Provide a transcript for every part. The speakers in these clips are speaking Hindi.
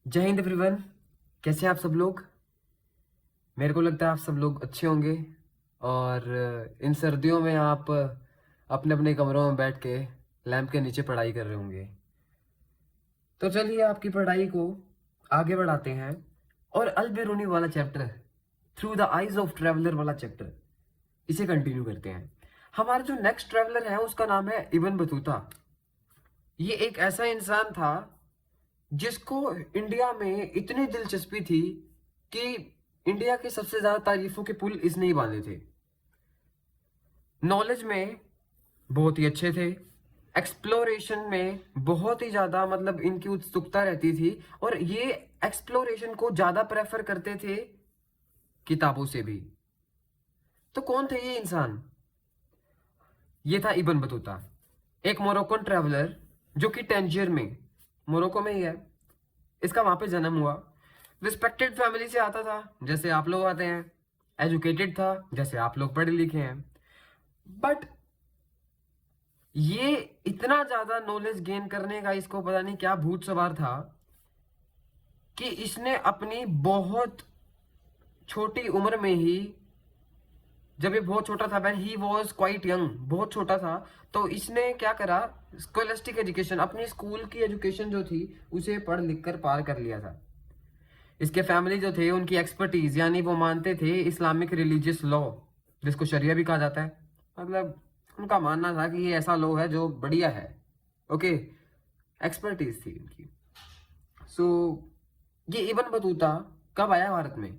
जय हिंद एवरीवन। कैसे हैं आप सब लोग? मेरे को लगता है आप सब लोग अच्छे होंगे। और इन सर्दियों में आप अपने अपने कमरों में बैठ के लैंप के नीचे पढ़ाई कर रहे होंगे। तो चलिए आपकी पढ़ाई को आगे बढ़ाते हैं और अल बेरूनी वाला chapter, through the eyes of traveller वाला चैप्टर, इसे कंटिन्यू करते हैं। हमारा जो नेक्स्ट ट्रेवलर है उसका नाम है इब्न बतूता। ये एक ऐसा इंसान था जिसको इंडिया में इतनी दिलचस्पी थी कि इंडिया के सबसे ज्यादा तारीफों के पुल इसने ही बांधे थे। नॉलेज में बहुत ही अच्छे थे, एक्सप्लोरेशन में बहुत ही ज्यादा मतलब इनकी उत्सुकता रहती थी, और ये एक्सप्लोरेशन को ज्यादा प्रेफर करते थे किताबों से भी। तो कौन थे ये इंसान? ये था इब्न बतूता, एक मोरक्कन ट्रैवलर जो कि टैंजियर में, मोरक्को में ही है, इसका वहां पे जन्म हुआ। रिस्पेक्टेड फैमिली से आता था जैसे आप लोग आते हैं, एजुकेटेड था जैसे आप लोग पढ़े लिखे हैं। बट ये इतना ज्यादा नॉलेज गेन करने का इसको पता नहीं क्या भूत सवार था कि इसने अपनी बहुत छोटी उम्र में ही, जब ये बहुत छोटा था, when he was quite young, बहुत छोटा था, तो इसने क्या करा, स्कॉलस्टिक एजुकेशन, अपनी स्कूल की एजुकेशन जो थी उसे पढ़ लिख कर पार कर लिया था। इसके फैमिली जो थे उनकी एक्सपर्टीज, यानी वो मानते थे इस्लामिक रिलीजियस लॉ, जिसको शरिया भी कहा जाता है। मतलब उनका मानना था कि ये ऐसा लॉ है जो बढ़िया है। ओके, एक्सपर्टीज थी इनकी। सो ये इब्न बतूता कब आया भारत में?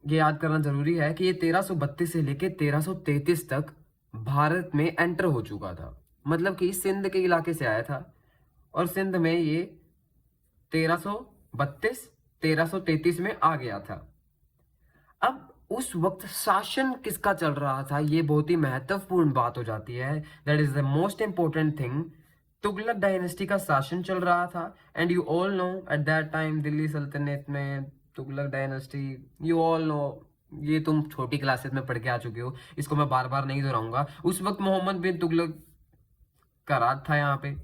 ये याद करना जरूरी है कि ये 1332 से लेके 1333 तक भारत में एंटर हो चुका था। मतलब कि सिंध के इलाके से आया था और सिंध में ये 1332 1333 में आ गया था। अब उस वक्त शासन किसका चल रहा था, ये बहुत ही महत्वपूर्ण बात हो जाती है। That is the most important thing. Tughlaq dynasty का शासन चल रहा था, and you all know at that time Delhi सल्तनत में Tughlaq dynasty, you all know, ये तुम छोटी क्लासेस में पढ़ के आ चुके हो, इसको मैं बार बार नहीं दोहराऊंगा। उस वक्त मोहम्मद बिन तुगलक का राज था यहाँ पे।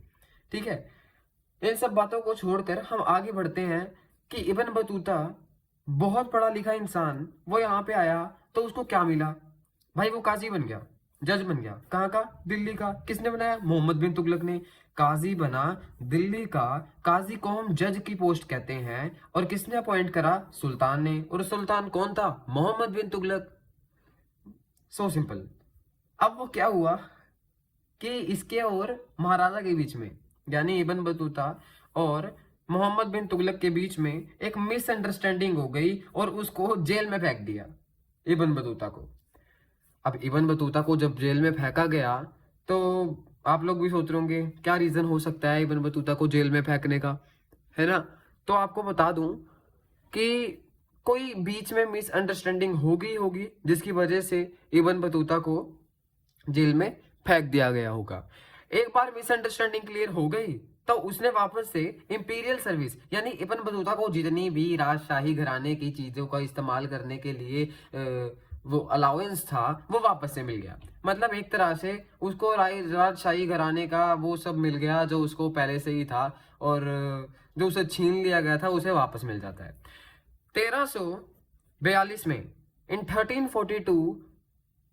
ठीक है, इन सब बातों को छोड़कर हम आगे बढ़ते हैं कि इब्न बतूता बहुत पढ़ा लिखा इंसान, वो यहाँ पे आया तो उसको क्या मिला? भाई वो काजी बन गया, जज बन गया। कहाँ का? दिल्ली का। किसने बनाया? मोहम्मद बिन तुगलक ने। काजी बना दिल्ली का। काजी को हम जज की पोस्ट कहते हैं, और किसने अपॉइंट करा? सुल्तान ने। और सुल्तान कौन था? मोहम्मद बिन तुगलक। So simple. अब वो क्या हुआ कि इसके और महाराजा के बीच में, यानी इब्न बतूता और मोहम्मद बिन तुगलक के बीच में एक मिसअंडरस्टैंडिंग हो गई और उसको जेल में फेंक दिया, इब्न बतूता को। अब इब्न बतूता को जब जेल में फेंका गया तो आप लोग भी सोच रहे होंगे क्या रीजन हो सकता है इब्न बतूता को जेल में फेंकने का, है ना? तो आपको बता दूं कि कोई बीच में मिसअंडरस्टैंडिंग हो गई होगी जिसकी वजह से इब्न बतूता को जेल में फेंक दिया गया होगा। एक बार मिसअंडरस्टैंडिंग क्लियर हो गई तो उसने वापस से इंपीरियल सर्विस, यानी इब्न बतूता को जितनी भी राजशाही घराने की चीजों का इस्तेमाल करने के लिए वो अलाउंस था वो वापस से मिल गया। मतलब एक तरह से उसको राजशाही घराने का वो सब मिल गया जो उसको पहले से ही था, और जो उसे छीन लिया गया था उसे वापस मिल जाता है। 1342 में, in 1342,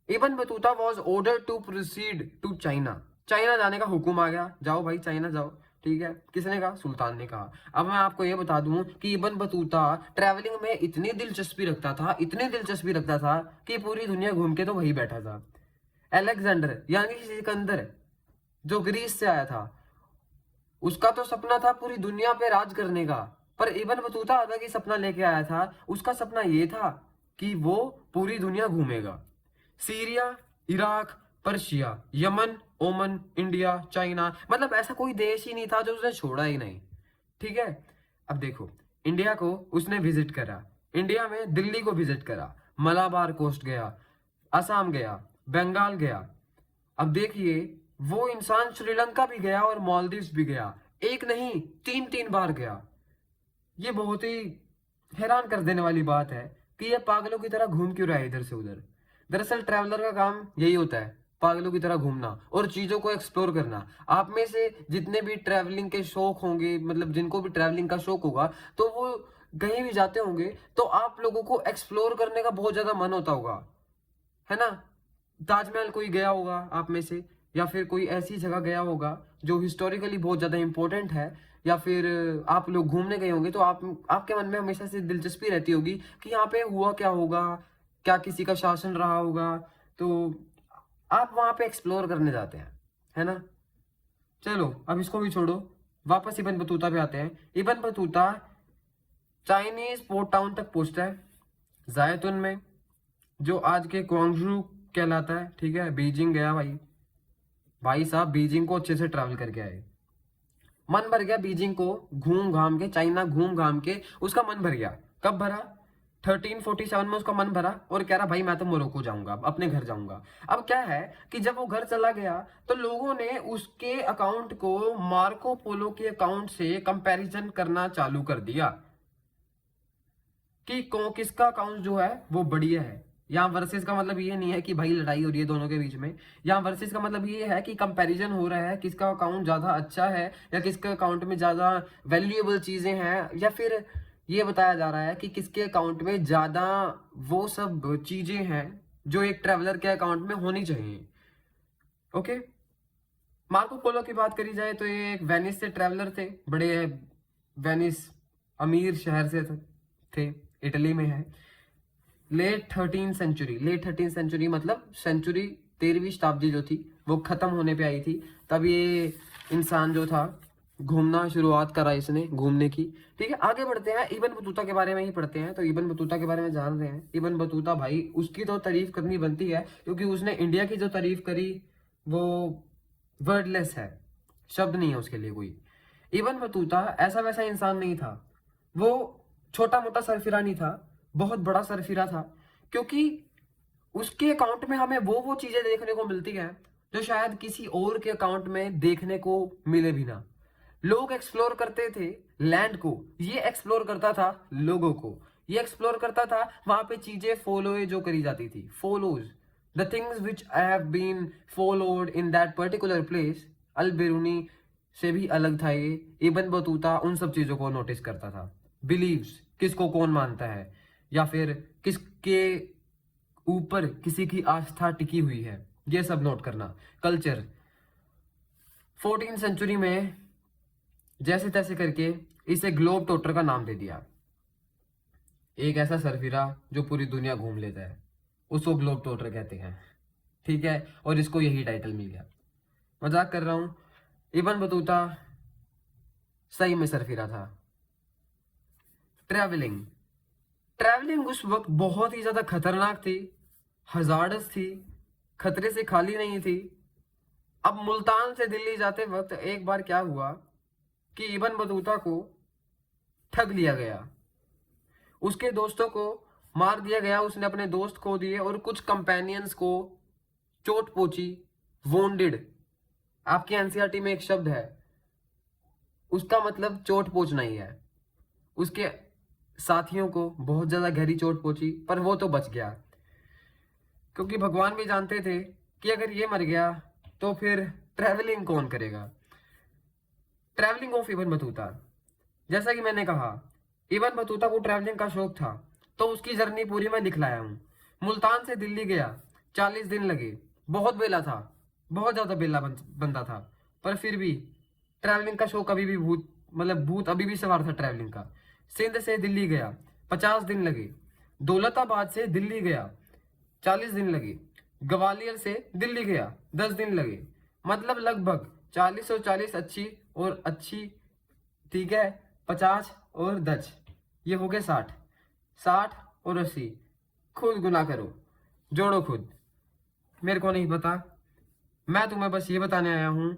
Ibn Battuta was order to proceed to China. China जाने का हुक्म आ गया, जाओ भाई चाइना जाओ। ठीक है, किसने कहा? सुल्तान ने कहा। अब मैं आपको यह बता दूं कि इब्न बतूता ट्रैवलिंग में इतनी दिलचस्पी रखता था, इतनी दिलचस्पी रखता था कि पूरी दुनिया घूम के तो वही बैठा था। अलेक्जेंडर यानी कि सिकंदर, जो ग्रीस से आया था, उसका तो सपना था पूरी दुनिया पे राज करने का, पर इब्न बतूता अलग ही सपना लेके आया था। उसका सपना ये था कि वो पूरी दुनिया घूमेगा। सीरिया, इराक, पर्शिया, यमन, ओमन, इंडिया, चाइना, मतलब ऐसा कोई देश ही नहीं था जो उसने छोड़ा ही नहीं। ठीक है, अब देखो, इंडिया को उसने विजिट करा, इंडिया में दिल्ली को विजिट करा, मलाबार कोस्ट गया, असम गया, बंगाल गया। अब देखिए, वो इंसान श्रीलंका भी गया और मालदीव्स भी गया, एक नहीं तीन तीन बार गया। ये बहुत ही हैरान कर देने वाली बात है कि ये पागलों की तरह घूम क्यों रहा है इधर से उधर। दरअसल ट्रैवलर का काम यही होता है, पागलों की तरह घूमना और चीजों को एक्सप्लोर करना। आप में से जितने भी ट्रैवलिंग के शौक होंगे, मतलब जिनको भी ट्रैवलिंग का शौक होगा, तो वो कहीं भी जाते होंगे तो आप लोगों को एक्सप्लोर करने का बहुत ज्यादा मन होता होगा, है ना। ताजमहल कोई गया होगा आप में से, या फिर कोई ऐसी जगह गया होगा जो हिस्टोरिकली बहुत ज्यादा इंपॉर्टेंट है, या फिर आप लोग घूमने गए होंगे, तो आपके मन में हमेशा से दिलचस्पी रहती होगी कि यहाँ पे हुआ क्या होगा, क्या किसी का शासन रहा होगा, तो आप वहां पे एक्सप्लोर करने जाते हैं, है ना। चलो अब इसको भी छोड़ो, वापस इबन बतूता पे आते हैं। Ibn Battuta Chinese port town तक पहुंचता है, जायतुन में, जो आज के क्वांगजू कहलाता है, ठीक है। बीजिंग गया भाई, भाई साहब बीजिंग को अच्छे से ट्रैवल करके आए। मन भर गया बीजिंग को घूम घाम के, चाइना घूम घाम के उसका मन भर गया। कब भरा? 1347 में उसका मन भरा और कह रहा भाई मैं तो मोरक्को जाऊंगा, अपने घर जाऊंगा। अब क्या है कि जब वो घर चला गया तो लोगों ने उसके अकाउंट को मार्को पोलो के अकाउंट से कंपैरिजन करना चालू कर दिया कि किसका अकाउंट जो है वो बढ़िया है। यहाँ वर्सेस का मतलब ये नहीं है कि भाई लड़ाई हो रही है दोनों के बीच में, यहाँ वर्सेस का मतलब ये है कि कंपैरिजन हो रहा है किसका अकाउंट ज्यादा अच्छा है, या किसके अकाउंट में ज्यादा वैल्यूएबल चीजें हैं, या फिर ये बताया जा रहा है कि किसके अकाउंट में ज्यादा वो सब चीजें हैं जो एक ट्रेवलर के अकाउंट में होनी चाहिए। ओके, मार्को पोलो की बात करी जाए तो ये एक वेनिस से ट्रेवलर थे, बड़े वेनिस अमीर शहर से थे, इटली में है। लेट 13th सेंचुरी मतलब सेंचुरी 13वीं शताब्दी जो थी वो खत्म होने पे आई थी, तब ये इंसान जो था घूमना शुरुआत करा इसने घूमने की। ठीक है, आगे बढ़ते हैं, इबन बतूता के बारे में ही पढ़ते हैं। तो इबन बतूता के बारे में जान रहे हैं। इबन बतूता भाई, उसकी तो तारीफ करनी बनती है, क्योंकि उसने इंडिया की जो तारीफ करी वो वर्डलेस है, शब्द नहीं है उसके लिए कोई। इबन बतूता ऐसा वैसा इंसान नहीं था, वो छोटा मोटा सरफिरा नहीं था, बहुत बड़ा सरफिरा था, क्योंकि उसके अकाउंट में हमें वो चीजें देखने को मिलती हैं जो शायद किसी और के अकाउंट में देखने को मिले भी ना। लोग एक्सप्लोर करते थे लैंड को, ये एक्सप्लोर करता था लोगों को, ये एक्सप्लोर करता था वहां पे चीजें फॉलो जो करी जाती थी, follows the things which I have been followed in that particular place. Al Beruni से भी अलग था ये। इबन बतूता उन सब चीजों को नोटिस करता था। बिलीव्स, किसको कौन मानता है, या फिर किसके ऊपर किसी की आस्था टिकी हुई है, ये सब नोट करना। कल्चर, 14th सेंचुरी में जैसे तैसे करके इसे ग्लोब टोटर का नाम दे दिया। एक ऐसा सरफिरा जो पूरी दुनिया घूम लेता है उसको ग्लोब टोटर कहते हैं, ठीक है, और इसको यही टाइटल मिल गया। मजाक कर रहा हूं, इबन बतूता सही में सरफिरा था। ट्रैवलिंग, ट्रैवलिंग उस वक्त बहुत ही ज्यादा खतरनाक थी, हजार्डस थी, खतरे से खाली नहीं थी। अब मुल्तान से दिल्ली जाते वक्त एक बार क्या हुआ कि इबन बतूता को ठग लिया गया, उसके दोस्तों को मार दिया गया, उसने अपने दोस्त खो दिए और कुछ कंपेनियंस को चोट पहुंची, वोंडेड। आपके एनसीईआरटी में एक शब्द है, उसका मतलब चोट पहुंचना ही है। उसके साथियों को बहुत ज्यादा गहरी चोट पहुंची, पर वो तो बच गया, क्योंकि भगवान भी जानते थे कि अगर ये मर गया तो फिर ट्रैवलिंग कौन करेगा। ट्रैवलिंग ऑफ इबन बतूता, जैसा कि मैंने कहा इबन बतूता को ट्रैवलिंग का शौक था, तो उसकी जर्नी पूरी मैं दिखलाया हूं। मुल्तान से दिल्ली गया, 40 दिन लगे, बहुत बेला था, बहुत ज्यादा बेला बंदा था, पर फिर भी ट्रैवलिंग का शौक अभी भी भूत अभी भी सवार था ट्रैवलिंग का। सिंध से दिल्ली गया, 50 दिन लगे। दौलताबाद से दिल्ली गया, 40 दिन लगे। ग्वालियर से दिल्ली गया, 10 दिन लगे। मतलब लगभग 40 और 40 अच्छी और अच्छी, ठीक है, 50 और 10, ये हो गए 60। 60 और 80 खुद गुना करो, जोड़ो खुद, मेरे को नहीं पता। मैं तुम्हें बस ये बताने आया हूं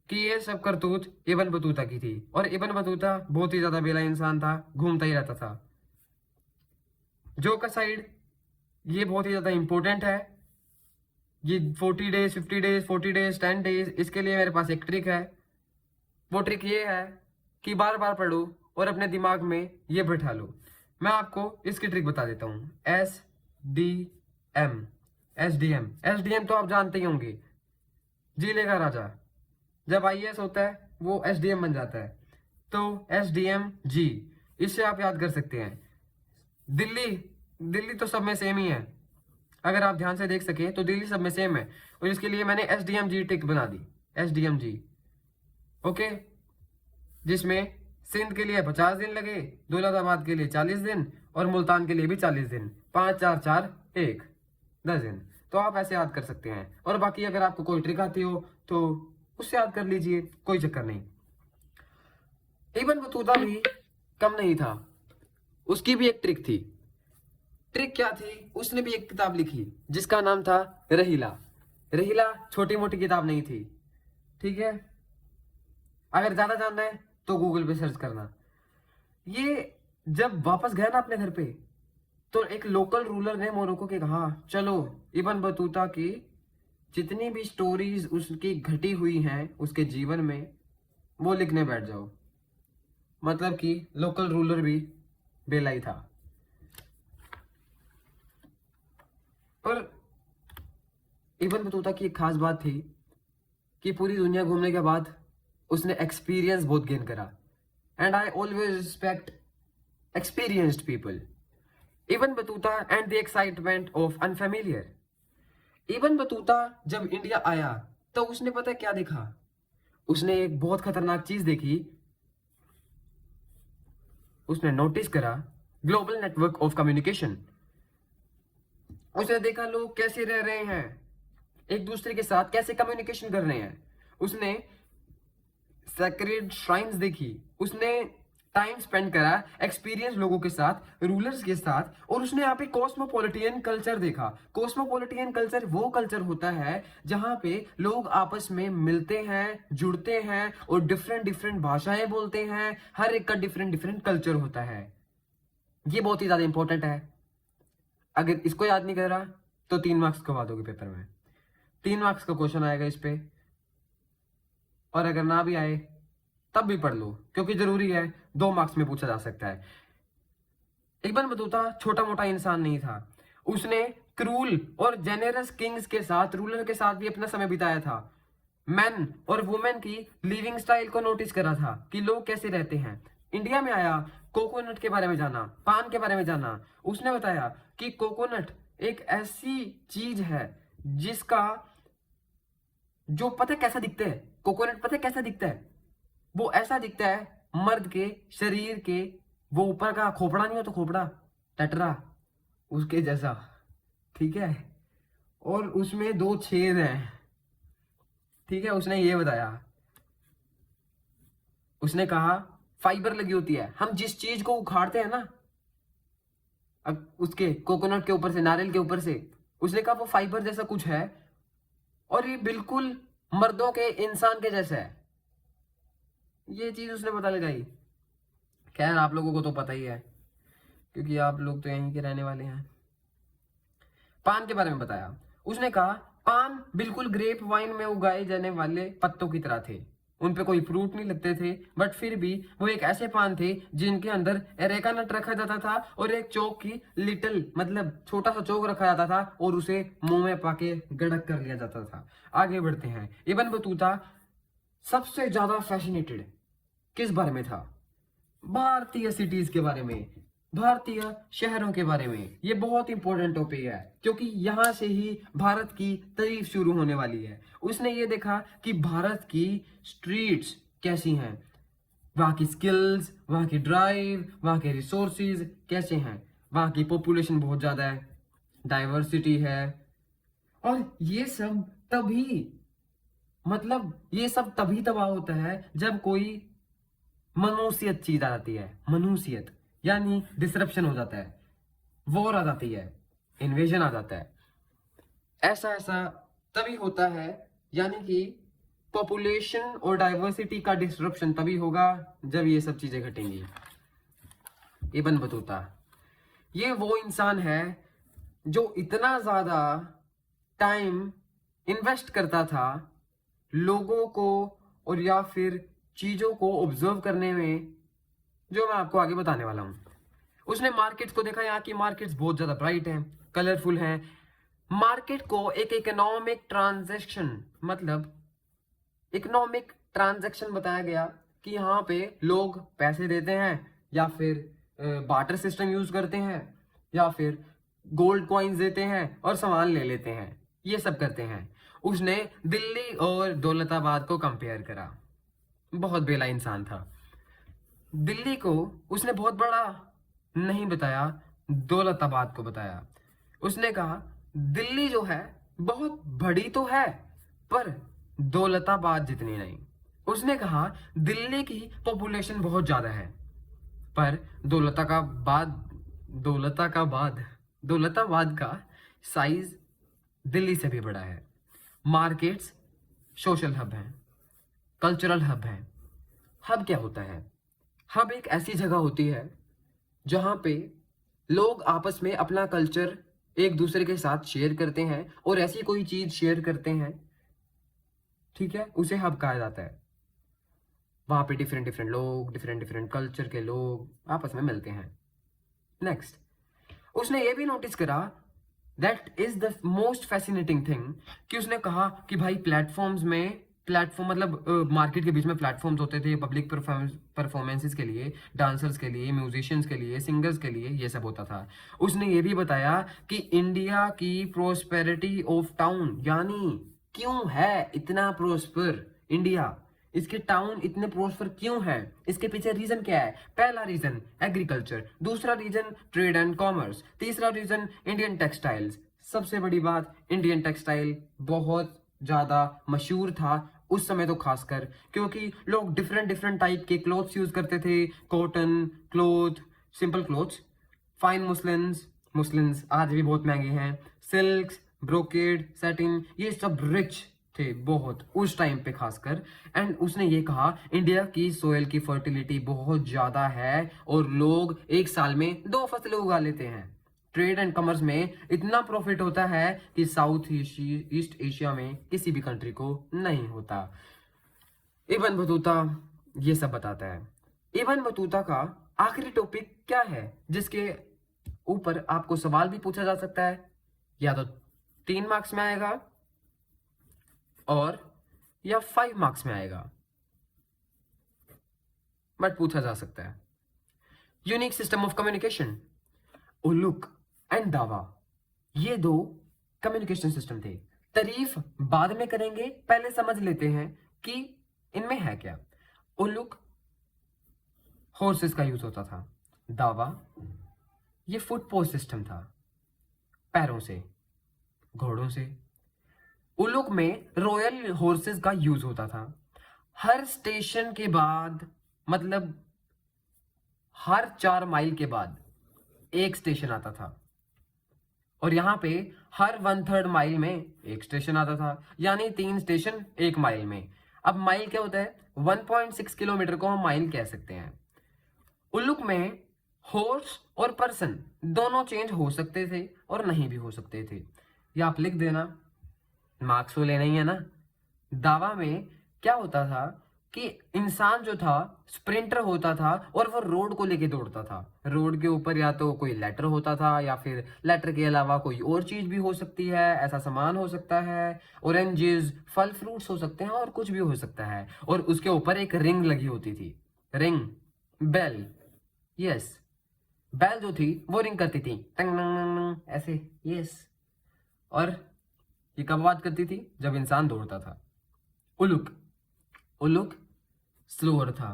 कि ये सब करतूत इबन बतूता की थी, और इबन बतूता बहुत ही ज्यादा बेला इंसान था, घूमता ही रहता था। जोक साइड, ये बहुत ही ज्यादा इंपॉर्टेंट है। ये 40 डेज, 50 डेज, 40 डेज, 10 डेज, इसके लिए मेरे पास एक ट्रिक है। वो ट्रिक ये है कि बार बार पढ़ो और अपने दिमाग में ये बैठा लो। मैं आपको इसकी ट्रिक बता देता हूँ। S D M, S D M तो आप जानते ही होंगे, जिले का राजा। जब आईएएस होता है वो एसडीएम बन जाता है, तो एसडीएम जी, इससे आप याद कर सकते हैं। दिल्ली, दिल्ली तो सब में सेम ही है, अगर आप ध्यान से देख सके तो दिल्ली सब में सेम है, और इसके लिए मैंने एसडीएम जी टिक बना दी, एसडीएम जी। ओके, जिसमें सिंध के लिए 50 दिन लगे, दौलताबाद के लिए 40 दिन, और मुल्तान के लिए भी 40 दिन, 5 4 4 1 10 दिन। तो आप ऐसे याद कर सकते हैं, और बाकी अगर आपको कोई ट्रिक आती हो तो उससे याद कर लीजिए, कोई चक्कर नहीं। इब्न बतूता भी कम नहीं था, उसकी भी एक ट्रिक थी। ट्रिक क्या थी? उसने भी एक किताब लिखी जिसका नाम था रहीला। रहीला छोटी मोटी किताब नहीं थी, ठीक है? अगर ज्यादा जानना है तो गूगल पे सर्च करना। ये जब वापस गया ना अपने घर पे, तो एक लोकल रूलर ने मोरक्को के कहा, चलो इब्न बतूता की जितनी भी स्टोरीज उसकी घटी हुई हैं उसके जीवन में, वो लिखने बैठ जाओ। मतलब कि लोकल रूलर भी बेला ही था। पर इब्न बतूता की एक खास बात थी कि पूरी दुनिया घूमने के बाद उसने एक्सपीरियंस बहुत गेन करा, and I always respect experienced people. Ibn Battuta and the excitement of unfamiliar. Ibn Battuta जब इंडिया आया तो उसने पता है क्या देखा? उसने एक बहुत खतरनाक चीज देखी। उसने नोटिस करा ग्लोबल नेटवर्क ऑफ कम्युनिकेशन। उसने देखा लोग कैसे रह रहे हैं, एक दूसरे के साथ कैसे कम्युनिकेशन कर रहे हैं। उसने सैक्रेड श्राइन्स देखी, उसने टाइम स्पेंड करा एक्सपीरियंस लोगों के साथ, रूलर्स के साथ, और उसने यहाँ पे कॉस्मोपॉलिटियन कल्चर देखा। कॉस्मोपॉलिटियन कल्चर वो कल्चर होता है जहां पे लोग आपस में मिलते हैं, जुड़ते हैं, और डिफरेंट डिफरेंट भाषाएं बोलते हैं, हर एक का डिफरेंट डिफरेंट कल्चर होता है। ये बहुत ही ज्यादा इंपॉर्टेंट है। अगर इसको याद नहीं कर रहा तो 3 मार्क्स कमा दोगे पेपर में, 3 मार्क्स का क्वेश्चन आएगा इस पे, और अगर ना भी आए तब भी पढ़ लो क्योंकि जरूरी है, 2 मार्क्स में पूछा जा सकता है। इब्न बतूता छोटा मोटा इंसान नहीं था, उसने क्रूल और जेनरस किंग्स के साथ, रूलर के साथ भी अपना समय बिताया था। मैन और वुमेन की लिविंग स्टाइल को नोटिस करा था कि लोग कैसे रहते हैं। इंडिया में आया, कोकोनट के बारे में जाना, पान के बारे में जाना। उसने बताया कि कोकोनट एक ऐसी चीज है जिसका जो पता है कैसा दिखता है, कोकोनट पता है कैसा दिखता है? वो ऐसा दिखता है मर्द के शरीर के, वो ऊपर का खोपड़ा नहीं हो तो खोपड़ा टटरा, उसके जैसा, ठीक है? और उसमें 2 छेद हैं, ठीक है? उसने ये बताया, उसने कहा फाइबर लगी होती है। हम जिस चीज को उखाड़ते हैं ना, अब उसके कोकोनट के ऊपर से, नारियल के ऊपर से, उसने कहा वो फाइबर जैसा कुछ है, और ये बिल्कुल मर्दों के, इंसान के जैसा है। ये चीज उसने पता लगाई। खैर आप लोगों को तो पता ही है क्योंकि आप लोग तो यहीं के रहने वाले हैं। पान के बारे में बताया, उसने कहा पान बिल्कुल ग्रेप वाइन में उगाए जाने वाले पत्तों की तरह थे, उन पे कोई फ्रूट नहीं लगते थे, बट फिर भी वो एक ऐसे पान थे जिनके अंदर एरेका नट रखा जाता था, और एक चौक की लिटिल, मतलब छोटा सा चौक रखा जाता था, और उसे मुंह में पाके गड़क कर लिया जाता था। आगे बढ़ते हैं। इब्न बतूता सबसे ज्यादा फैसिनेटेड किस बारे में था? भारतीय सिटीज के बारे में, भारतीय शहरों के बारे में। ये बहुत इंपॉर्टेंट टॉपिक है क्योंकि यहां से ही भारत की तारीफ शुरू होने वाली है। उसने ये देखा कि भारत की स्ट्रीट्स कैसी हैं, वहां की स्किल्स, वहां की ड्राइव, वहां के रिसोर्सेज कैसे हैं, वहां की पॉपुलेशन बहुत ज्यादा है, डाइवर्सिटी है, और ये सब तभी, मतलब ये सब तभी तबाह होता है जब कोई मनुष्यत चीज आ जाती है। मनुष्यत यानी डिसरप्शन हो जाता है, वॉर आ जाती है, इन्वेजन आ जाता है। ऐसा ऐसा तभी होता है, यानी कि पॉपुलेशन और डाइवर्सिटी का डिसरप्शन तभी होगा जब ये सब चीजें घटेंगी। इब्न बतूता ये वो इंसान है जो इतना ज्यादा टाइम इन्वेस्ट करता था लोगों को और या फिर चीजों को ऑब्जर्व करने में, जो मैं आपको आगे बताने वाला हूं। उसने मार्केट्स को देखा, यहाँ की मार्केट्स बहुत ज्यादा ब्राइट हैं, कलरफुल हैं। मार्केट को एक इकोनॉमिक ट्रांजैक्शन, मतलब इकोनॉमिक ट्रांजैक्शन बताया गया कि यहाँ पे लोग पैसे देते हैं या फिर बार्टर सिस्टम यूज करते हैं या फिर गोल्ड कॉइन्स देते हैं और सामान ले लेते हैं, ये सब करते हैं। उसने दिल्ली और दौलताबाद को कंपेयर करा। बहुत बेला इंसान था। दिल्ली को उसने बहुत बड़ा नहीं बताया, दौलताबाद को बताया। उसने कहा दिल्ली जो है बहुत बड़ी तो है पर दौलताबाद जितनी नहीं। उसने कहा दिल्ली की पॉपुलेशन बहुत ज्यादा है पर दौलताबाद का साइज दिल्ली से भी बड़ा है। मार्केट्स सोशल हब हैं, कल्चरल हब हैं। हब क्या होता है? हब एक ऐसी जगह होती है जहां पे लोग आपस में अपना कल्चर एक दूसरे के साथ शेयर करते हैं और ऐसी कोई चीज शेयर करते हैं, ठीक है, उसे हब कहा जाता है। वहां पे डिफरेंट डिफरेंट लोग, डिफरेंट डिफरेंट कल्चर के लोग आपस में मिलते हैं। नेक्स्ट, उसने ये भी नोटिस करा, that is the most fascinating thing, कि उसने कहा कि भाई प्लेटफॉर्म मतलब मार्केट के बीच में प्लेटफॉर्म्स होते थे पब्लिक परफॉर्मेंसेस के लिए, डांसर्स के लिए, म्यूजिशियंस के लिए, सिंगर्स के लिए, ये सब होता था। उसने ये भी बताया कि इंडिया की प्रोस्पेरिटी ऑफ टाउन, यानी क्यों है इतना प्रोस्पर इंडिया, इसके टाउन इतने प्रोस्पर क्यों है, इसके पीछे रीजन क्या है? पहला रीजन एग्रीकल्चर, दूसरा रीजन ट्रेड एंड कॉमर्स, तीसरा रीजन इंडियन टेक्सटाइल्स। सबसे बड़ी बात, इंडियन टेक्सटाइल बहुत ज्यादा मशहूर था उस समय तो खासकर, क्योंकि लोग डिफरेंट डिफरेंट टाइप के क्लोथ्स यूज करते थे। Cotton cloth, simple clothes, fine muslins आज भी बहुत महंगे हैं, सिल्क्स, ब्रोकेड, सैटिन, ये सब रिच थे बहुत उस टाइम पे खासकर। एंड उसने ये कहा इंडिया की सोयल की फर्टिलिटी बहुत ज्यादा है और लोग एक साल में 2 फसलें उगा लेते हैं। ट्रेड एंड कॉमर्स में इतना प्रॉफिट होता है कि साउथ ईस्ट एशिया में किसी भी कंट्री को नहीं होता। इब्न बतूता ये सब बताता है। इब्न बतूता का आखिरी टॉपिक क्या है जिसके ऊपर आपको सवाल भी पूछा जा सकता है, या तो 3 मार्क्स में आएगा और या 5 मार्क्स में आएगा, बट पूछा जा सकता है। Unique system of communication, Uluk and दावा, ये 2 कम्युनिकेशन सिस्टम थे। तारीफ बाद में करेंगे, पहले समझ लेते हैं कि इनमें है क्या। उलुक हॉर्सेस का यूज होता था, दावा ये फुट पोस्ट सिस्टम था, पैरों से, घोड़ों से। उलुक में रॉयल हॉर्सेस का यूज होता था। हर स्टेशन के बाद, मतलब हर 4 माइल के बाद एक स्टेशन आता था और यहां पे हर 1/3 माइल में एक स्टेशन आता था, यानी 3 स्टेशन 1 माइल में। अब माइल क्या होता है? 1.6 किलोमीटर को हम माइल कह सकते हैं। उल्लुक में हॉर्स और पर्सन दोनों चेंज हो सकते थे और नहीं भी हो सकते थे। ये आप लिख देना, मार्क्स तो लेना ही है ना। दावा में क्या होता था कि इंसान जो था स्प्रिंटर होता था और वो रोड को लेके दौड़ता था। रोड के ऊपर या तो कोई लेटर होता था या फिर लेटर के अलावा कोई और चीज भी हो सकती है, ऐसा सामान हो सकता है, ऑरेंजेस, फल फ्रूट्स हो सकते हैं और कुछ भी हो सकता है। और उसके ऊपर एक रिंग लगी होती थी, रिंग, बेल, यस, बेल जो थी वो रिंग करती थी टंग टंग टंग टंग, ऐसे, यस। और ये कब बात करती थी? जब इंसान दौड़ता था। उलुक, उलुक स्लोअर था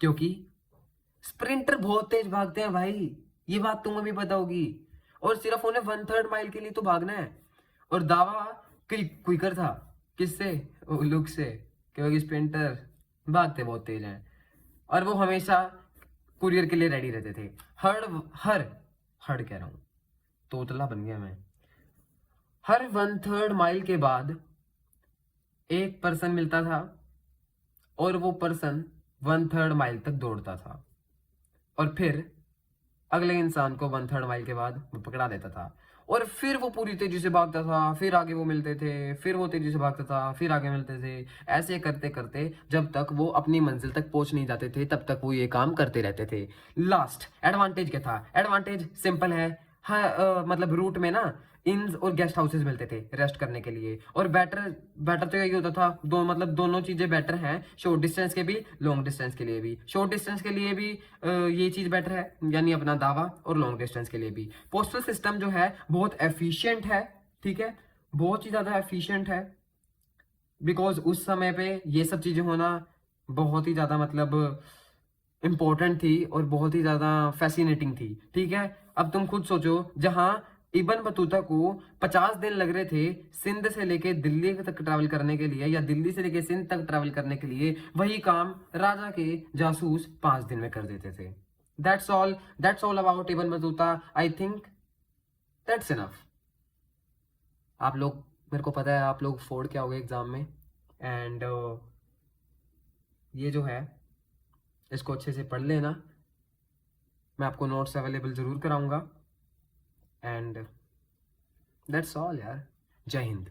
क्योंकि स्प्रिंटर बहुत तेज भागते हैं भाई, ये बात तुम्हें भी पता होगी, और सिर्फ उन्हें 1/3 माइल के लिए तो भागना है। और दावा क्विकर था, किससे? उलुक से, क्योंकि स्प्रिंटर भागते बहुत तेज हैं और वो हमेशा कुरियर के लिए रेडी रहते थे। हर कह रहा हूं, तोतला बन गया मैं। हर 1/3 माइल के बाद एक पर्सन मिलता था और वो पर्सन 1/3 माइल तक दौड़ता था और फिर अगले इंसान को 1/3 माइल के बाद वो पकड़ा देता था और फिर वो पूरी तेजी से भागता था, फिर आगे वो मिलते थे, फिर वो तेजी से भागता था, फिर आगे मिलते थे। ऐसे करते करते जब तक वो अपनी मंजिल तक पहुंच नहीं जाते थे तब तक वो ये काम करते रहते थे। लास्ट एडवांटेज क्या था? एडवांटेज सिंपल है, मतलब रूट में ना इन्स और गेस्ट हाउसेस मिलते थे रेस्ट करने के लिए। और बेटर बेटर तो यही होता था, मतलब दोनों चीजें बेटर हैं, शॉर्ट डिस्टेंस के भी लॉन्ग डिस्टेंस के लिए भी। शॉर्ट डिस्टेंस के लिए भी ये चीज बेटर है, यानी अपना दावा, और लॉन्ग डिस्टेंस के लिए भी। पोस्टल सिस्टम जो है बहुत एफिशिएंट है, ठीक है, बहुत ही ज्यादा एफिशिएंट है, बिकॉज उस समय पे ये सब चीजें होना बहुत ही ज्यादा मतलब इंपॉर्टेंट थी और बहुत ही ज्यादा फैसिनेटिंग थी, ठीक है। अब तुम खुद सोचो, जहां इबन बतूता को 50 दिन लग रहे थे सिंध से लेके दिल्ली तक ट्रैवल करने के लिए, या दिल्ली से लेके सिंध तक ट्रैवल करने के लिए, वही काम राजा के जासूस 5 दिन में कर देते थे। That's all about Ibn Battuta. I think that's enough. आप लोग, मेरे को पता है आप लोग फोड़ के आओगे एग्जाम में, एंड ये जो है इसको अच्छे से पढ़ लेना। मैं आपको नोट्स अवेलेबल ज़रूर कराऊंगा, एंड दैट्स ऑल यार। जय हिंद।